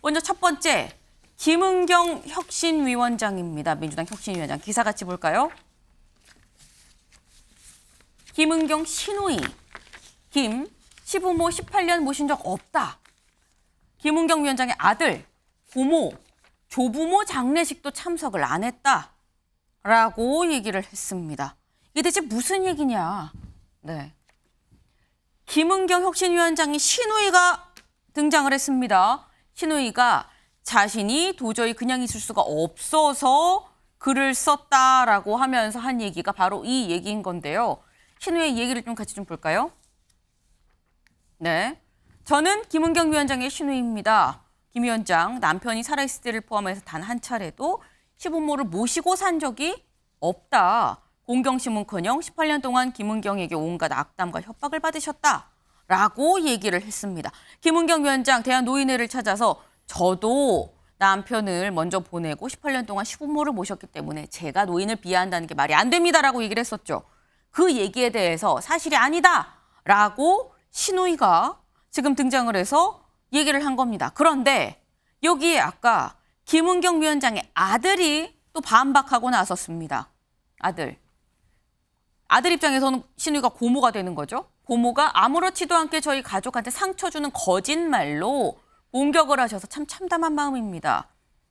먼저 첫 번째, 김은경 혁신위원장입니다. 민주당 혁신위원장. 기사 같이 볼까요? 김은경 신우이. 김, 시부모 18년 모신 적 없다. 김은경 위원장의 아들, 고모, 조부모 장례식도 참석을 안 했다. 라고 얘기를 했습니다. 이게 대체 무슨 얘기냐? 네. 김은경 혁신위원장이 신우이가 등장을 했습니다. 신우이가 자신이 도저히 그냥 있을 수가 없어서 글을 썼다라고 하면서 한 얘기가 바로 이 얘기인 건데요. 신우이의 얘기를 좀 같이 좀 볼까요? 네. 저는 김은경 위원장의 신우이입니다. 김 위원장, 남편이 살아있을 때를 포함해서 단 한 차례도 시부모를 모시고 산 적이 없다. 공경신문커녕 18년 동안 김은경에게 온갖 악담과 협박을 받으셨다라고 얘기를 했습니다. 김은경 위원장 대한노인회를 찾아서 저도 남편을 먼저 보내고 18년 동안 시부모를 모셨기 때문에 제가 노인을 비하한다는 게 말이 안 됩니다라고 얘기를 했었죠. 그 얘기에 대해서 사실이 아니다라고 신우이가 지금 등장을 해서 얘기를 한 겁니다. 그런데 여기에 아까 김은경 위원장의 아들이 또 반박하고 나섰습니다. 아들 입장에서는 신우이가 고모가 되는 거죠. 고모가 아무렇지도 않게 저희 가족한테 상처 주는 거짓말로 공격을 하셔서 참 참담한 마음입니다.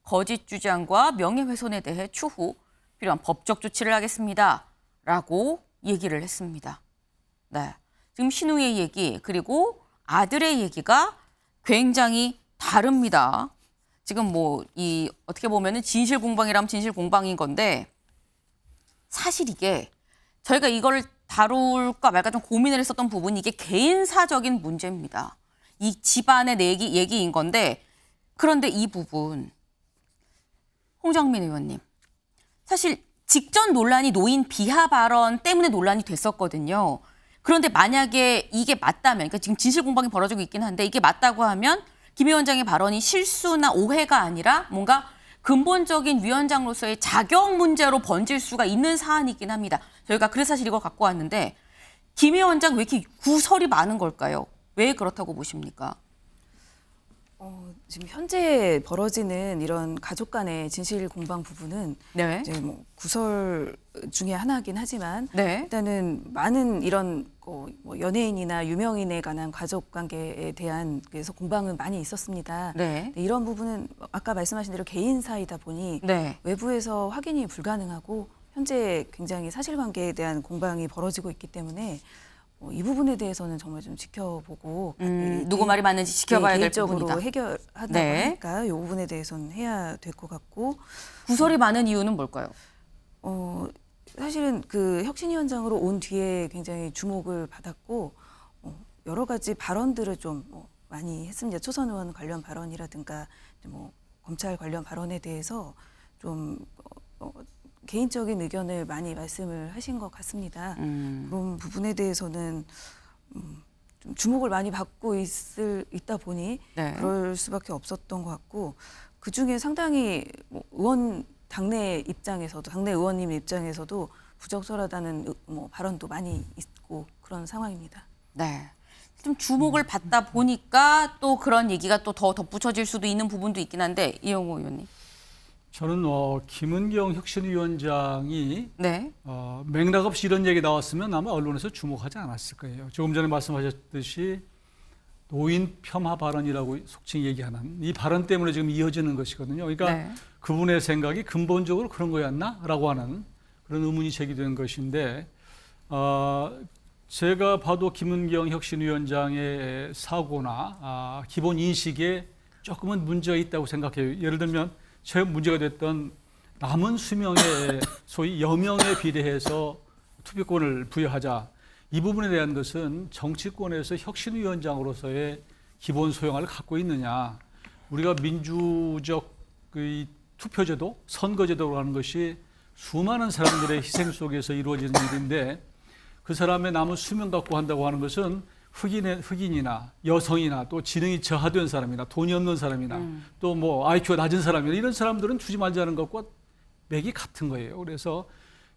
거짓 주장과 명예훼손에 대해 추후 필요한 법적 조치를 하겠습니다. 라고 얘기를 했습니다. 네, 지금 신우이의 얘기 그리고 아들의 얘기가 굉장히 다릅니다. 지금 어떻게 보면은 진실 공방이라면 진실 공방인 건데 사실 이게 저희가 이걸 다룰까 말까 좀 고민을 했었던 부분이 이게 개인사적인 문제입니다. 이 집안의 얘기인 건데 그런데 이 부분 홍정민 의원님 사실 직전 논란이 노인 비하 발언 때문에 논란이 됐었거든요. 그런데 만약에 이게 맞다면 그러니까 지금 진실 공방이 벌어지고 있긴 한데 이게 맞다고 하면 김 위원장의 발언이 실수나 오해가 아니라 뭔가 근본적인 위원장으로서의 자격 문제로 번질 수가 있는 사안이긴 합니다. 저희가 그래서 사실 이걸 갖고 왔는데 김 위원장 왜 이렇게 구설이 많은 걸까요? 왜 그렇다고 보십니까? 지금 현재 벌어지는 이런 가족 간의 진실 공방 부분은 네. 이제 구설 중에 하나긴 하지만 네. 일단은 많은 이런 연예인이나 유명인에 관한 가족 관계에 대한 그래서 공방은 많이 있었습니다. 네. 이런 부분은 아까 말씀하신 대로 개인사이다 보니 네. 외부에서 확인이 불가능하고 현재 굉장히 사실관계에 대한 공방이 벌어지고 있기 때문에 이 부분에 대해서는 정말 좀 지켜보고 누구 말이 맞는지 지켜봐야 될 개인적으로 부분이다. 해결하다고 네. 하니까 이 부분에 대해서는 해야 될 것 같고 구설이 많은 이유는 뭘까요? 사실은 그 혁신위원장으로 온 뒤에 굉장히 주목을 받았고 여러 가지 발언들을 좀 많이 했습니다. 초선 의원 관련 발언이라든가 검찰 관련 발언에 대해서 좀 개인적인 의견을 많이 말씀을 하신 것 같습니다. 그런 부분에 대해서는 좀 주목을 많이 받고 있다 보니 네. 그럴 수밖에 없었던 것 같고 그 중에 상당히 당내 의원님 입장에서도 부적절하다는 발언도 많이 있고 그런 상황입니다. 네. 좀 주목을 받다 보니까 또 그런 얘기가 또 더 덧붙여질 수도 있는 부분도 있긴 한데 이영호 의원님. 저는 김은경 혁신위원장이 네. 맥락 없이 이런 얘기 나왔으면 아마 언론에서 주목하지 않았을 거예요. 조금 전에 말씀하셨듯이 노인 폄하 발언이라고 속칭 얘기하는 이 발언 때문에 지금 이어지는 것이거든요. 그러니까 네. 그분의 생각이 근본적으로 그런 거였나라고 하는 그런 의문이 제기된 것인데 제가 봐도 김은경 혁신위원장의 사고나 기본 인식에 조금은 문제가 있다고 생각해요. 예를 들면 최근 문제가 됐던 남은 수명의 소위 여명에 비례해서 투표권을 부여하자. 이 부분에 대한 것은 정치권에서 혁신위원장으로서의 기본 소양을 갖고 있느냐. 우리가 민주적 투표제도, 선거제도로 하는 것이 수많은 사람들의 희생 속에서 이루어지는 일인데 그 사람의 남은 수명 갖고 한다고 하는 것은 흑인이나 여성이나 또 지능이 저하된 사람이나 돈이 없는 사람이나 또 IQ가 낮은 사람이나 이런 사람들은 주지 말자는 것과 맥이 같은 거예요. 그래서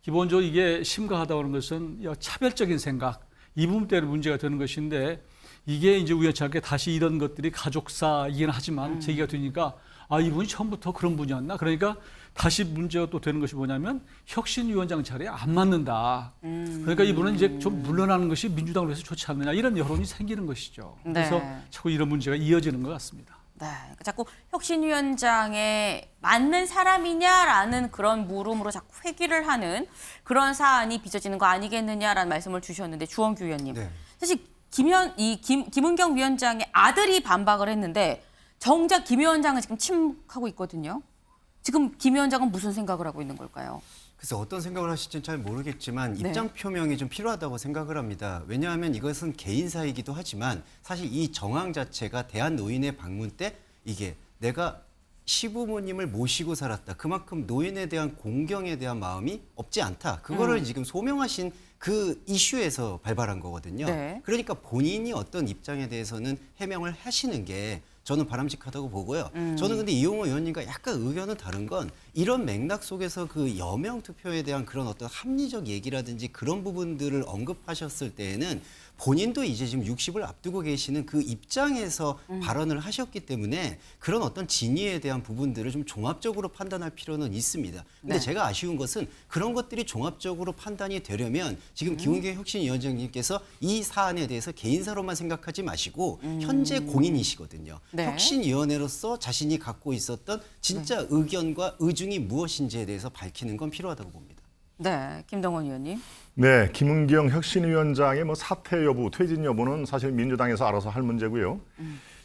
기본적으로 이게 심각하다고 하는 것은 차별적인 생각, 이 부분 때문에 문제가 되는 것인데 이게 이제 우연치 않게 다시 이런 것들이 가족사이긴 하지만 제기가 되니까 아, 이분이 처음부터 그런 분이었나? 그러니까 다시 문제가 또 되는 것이 뭐냐면 혁신위원장 자리에 안 맞는다. 그러니까 이분은 이제 좀 물러나는 것이 민주당으로 해서 좋지 않느냐 이런 여론이 생기는 것이죠. 그래서 네. 자꾸 이런 문제가 이어지는 것 같습니다. 네, 그러니까 자꾸 혁신위원장에 맞는 사람이냐라는 그런 물음으로 자꾸 회귀를 하는 그런 사안이 빚어지는 거 아니겠느냐라는 말씀을 주셨는데 주원규 의원님. 네. 사실 김은경 위원장의 아들이 반박을 했는데 정작 김 위원장은 지금 침묵하고 있거든요. 지금 김 위원장은 무슨 생각을 하고 있는 걸까요? 그래서 어떤 생각을 하실지는 잘 모르겠지만 네. 입장 표명이 좀 필요하다고 생각을 합니다. 왜냐하면 이것은 개인사이기도 하지만 사실 이 정황 자체가 대한노인회 방문 때 이게 내가 시부모님을 모시고 살았다. 그만큼 노인에 대한 공경에 대한 마음이 없지 않다. 그거를 지금 소명하신 그 이슈에서 발발한 거거든요. 네. 그러니까 본인이 어떤 입장에 대해서는 해명을 하시는 게 저는 바람직하다고 보고요. 저는 근데 이용호 의원님과 약간 의견은 다른 건 이런 맥락 속에서 그 여명 투표에 대한 그런 어떤 합리적 얘기라든지 그런 부분들을 언급하셨을 때에는 본인도 이제 지금 60을 앞두고 계시는 그 입장에서 발언을 하셨기 때문에 그런 어떤 진위에 대한 부분들을 좀 종합적으로 판단할 필요는 있습니다. 근데 네. 제가 아쉬운 것은 그런 것들이 종합적으로 판단이 되려면 지금 김은경 혁신위원장님께서 이 사안에 대해서 개인사로만 생각하지 마시고 현재 공인이시거든요. 네. 혁신위원회로서 자신이 갖고 있었던 진짜 의견과 의중이 무엇인지에 대해서 밝히는 건 필요하다고 봅니다. 네, 김동원 의원님. 네, 김은경 혁신위원장의 뭐 사퇴 여부, 퇴진 여부는 사실 민주당에서 알아서 할 문제고요.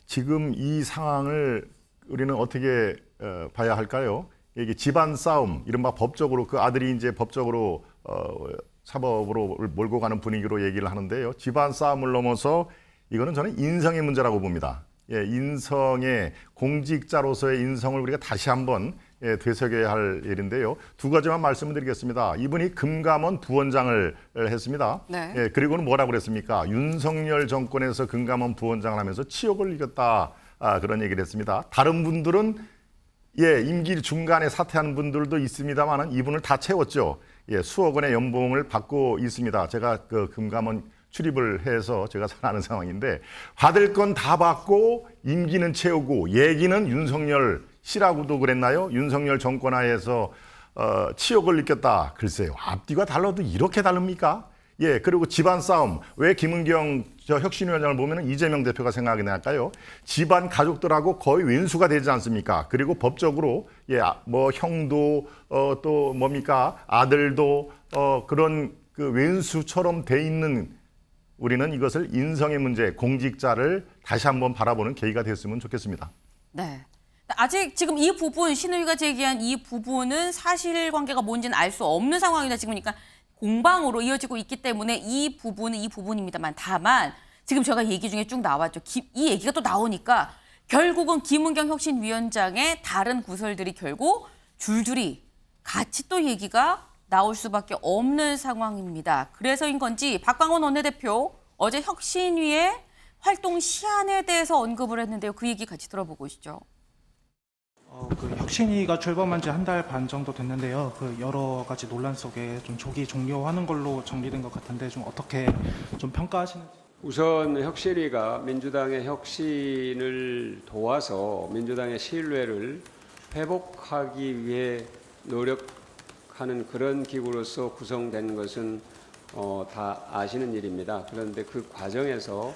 지금 이 상황을 우리는 어떻게 봐야 할까요? 이게 집안 싸움, 이른바 법적으로 그 아들이 이제 법적으로 사법으로 몰고 가는 분위기로 얘기를 하는데요. 집안 싸움을 넘어서 이거는 저는 인성의 문제라고 봅니다. 예, 인성의 공직자로서의 인성을 우리가 다시 한번 되새겨야 할 일인데요. 두 가지만 말씀을 드리겠습니다. 이분이 금감원 부원장을 했습니다. 네. 예, 그리고는 뭐라고 그랬습니까? 윤석열 정권에서 금감원 부원장을 하면서 치욕을 이겼다. 그런 얘기를 했습니다. 다른 분들은 임기 중간에 사퇴하는 분들도 있습니다만 이분을 다 채웠죠. 예, 수억 원의 연봉을 받고 있습니다. 제가 그 금감원 출입을 해서 제가 잘 아는 상황인데 받을 건 다 받고 임기는 채우고 얘기는 윤석열 씨라고도 그랬나요? 윤석열 정권 하에서 치욕을 느꼈다. 글쎄요. 앞뒤가 달라도 이렇게 다릅니까? 예, 그리고 집안 싸움. 왜 김은경 혁신위원장을 보면 이재명 대표가 생각이 날까요? 집안 가족들하고 거의 왼수가 되지 않습니까? 그리고 법적으로 뭐 형도 또 뭡니까? 아들도 그런 그 왼수처럼 돼 있는 우리는 이것을 인성의 문제, 공직자를 다시 한번 바라보는 계기가 됐으면 좋겠습니다. 네. 아직 지금 이 부분, 신의위가 제기한 이 부분은 사실관계가 뭔지는 알 수 없는 상황이다. 지금 그러니까 공방으로 이어지고 있기 때문에 이 부분은 이 부분입니다만 다만 지금 제가 얘기 중에 쭉 나왔죠. 이 얘기가 또 나오니까 결국은 김은경 혁신위원장의 다른 구설들이 결국 줄줄이 같이 또 얘기가 나올 수밖에 없는 상황입니다. 그래서인 건지 박광원 원내대표 어제 혁신위의 활동 시한에 대해서 언급을 했는데요. 그 얘기 같이 들어보고 오시죠. 그 혁신위가 출범한 지 한 달 반 정도 됐는데요. 그 여러 가지 논란 속에 좀 조기 종료하는 걸로 정리된 것 같은데 좀 어떻게 좀 평가하시는지. 우선 혁신위가 민주당의 혁신을 도와서 민주당의 신뢰를 회복하기 위해 노력하는 그런 기구로서 구성된 것은 다 아시는 일입니다. 그런데 그 과정에서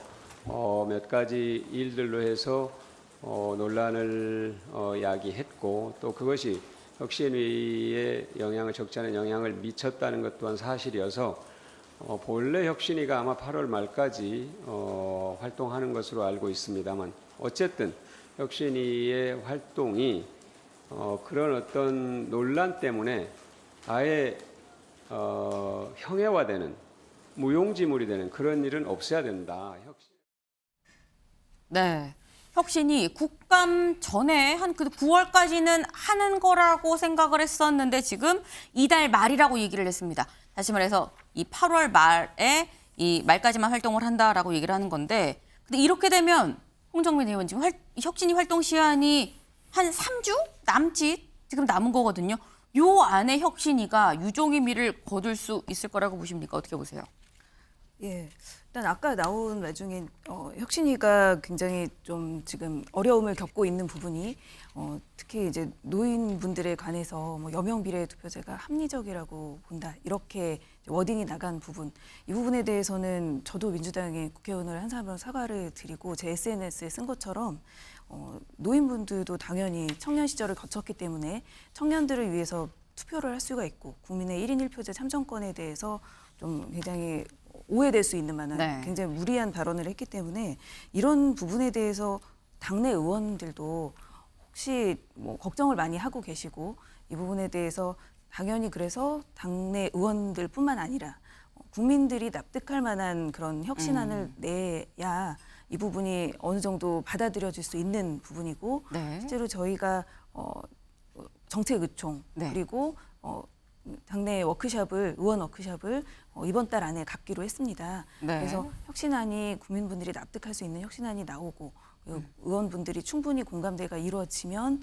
몇 가지 일들로 해서 논란을 야기했고 또 그것이 혁신위에 적지 않은 영향을 미쳤다는 것 또한 사실이어서 본래 혁신위가 아마 8월 말까지 활동하는 것으로 알고 있습니다만 어쨌든 혁신위의 활동이 그런 어떤 논란 때문에 아예 형해화되는 무용지물이 되는 그런 일은 없어야 된다. 네. 혁신이 국감 전에 한 그 9월까지는 하는 거라고 생각을 했었는데 지금 이달 말이라고 얘기를 했습니다. 다시 말해서 이 8월 말에 이 말까지만 활동을 한다라고 얘기를 하는 건데 근데 이렇게 되면 홍정민 의원 지금 혁신이 활동 시한이 한 3주 남짓 지금 남은 거거든요. 요 안에 혁신이가 유종의 미를 거둘 수 있을 거라고 보십니까? 어떻게 보세요? 예. 일단 아까 나온 말 중에 혁신위가 굉장히 좀 지금 어려움을 겪고 있는 부분이 특히 이제 노인분들에 관해서 뭐 여명 비례 투표제가 합리적이라고 본다 이렇게 워딩이 나간 부분 이 부분에 대해서는 저도 민주당의 국회의원을 한 사람으로 사과를 드리고 제 SNS에 쓴 것처럼 노인분들도 당연히 청년 시절을 거쳤기 때문에 청년들을 위해서 투표를 할 수가 있고 국민의 1인 1표제 참정권에 대해서 좀 굉장히 오해될 수 있는 만한 네. 굉장히 무리한 발언을 했기 때문에 이런 부분에 대해서 당내 의원들도 혹시 뭐 걱정을 많이 하고 계시고 이 부분에 대해서 당연히 그래서 당내 의원들뿐만 아니라 국민들이 납득할 만한 그런 혁신안을 내야 이 부분이 어느 정도 받아들여질 수 있는 부분이고 네. 실제로 저희가 정책의총 네. 그리고 당내 의원 워크숍을 이번 달 안에 갖기로 했습니다. 네. 그래서 혁신안이 국민분들이 납득할 수 있는 혁신안이 나오고 의원분들이 충분히 공감대가 이루어지면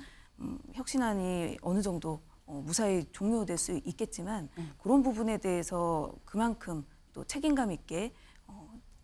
혁신안이 어느 정도 무사히 종료될 수 있겠지만 그런 부분에 대해서 그만큼 또 책임감 있게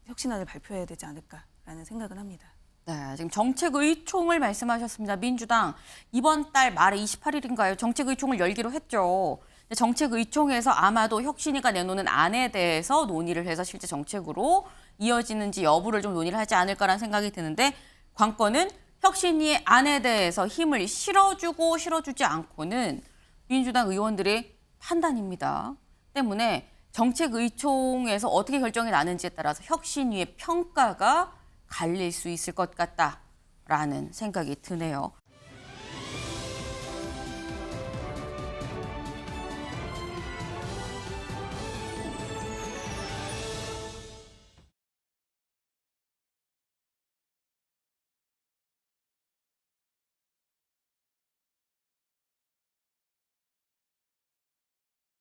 혁신안을 발표해야 되지 않을까라는 생각은 합니다. 네, 지금 정책의총을 말씀하셨습니다. 민주당 이번 달 말에 28일인가요? 정책의총을 열기로 했죠. 근데 정책의총에서 아마도 혁신위가 내놓는 안에 대해서 논의를 해서 실제 정책으로 이어지는지 여부를 좀 논의를 하지 않을까라는 생각이 드는데 관건은 혁신위의 안에 대해서 힘을 실어주고 실어주지 않고는 민주당 의원들의 판단입니다. 때문에 정책의총에서 어떻게 결정이 나는지에 따라서 혁신위의 평가가 갈릴 수 있을 것 같다라는 생각이 드네요.